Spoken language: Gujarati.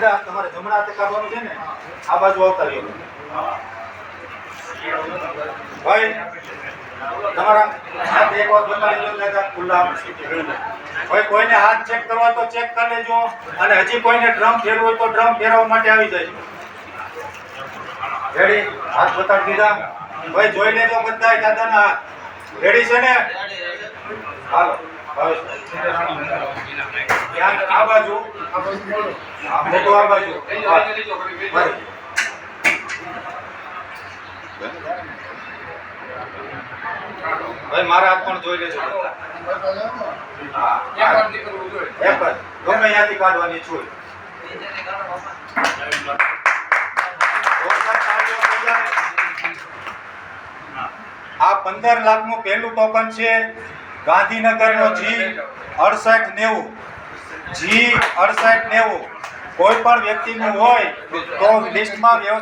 દાદા તમારે જમણા હાથે કાઢવાનું છે ને, આ બાજુ આવતા રહ્યો ભાઈ. તમારા હાથ એક વાર જોતા લેજો દાદા ખુલ્લા. ભાઈ કોઈને હાથ ચેક કરવા તો ચેક કરી લેજો, અને હજી કોઈને ડ્રમ ફેરવું હોય તો ડ્રમ ફેરવવા માટે આવી જાય. રેડી? હાથ બતાડી દીધા. ભાઈ જોઈ લેજો બધા દાદાના હાથ. રેડી છે ને? હાલો આ બાજુ, મોટો આ બાજુ. ભાઈ મારા હાથ પણ જોઈ લેજો. હા એક જ ગમે ત્યાંથી કાઢવાની છું. આ 15 લાખનું પહેલું ટોકન છે. ગાંધીનગરનો G6890 G6890 કોઈ પણ વ્યક્તિનું હોય તો લિસ્ટમાં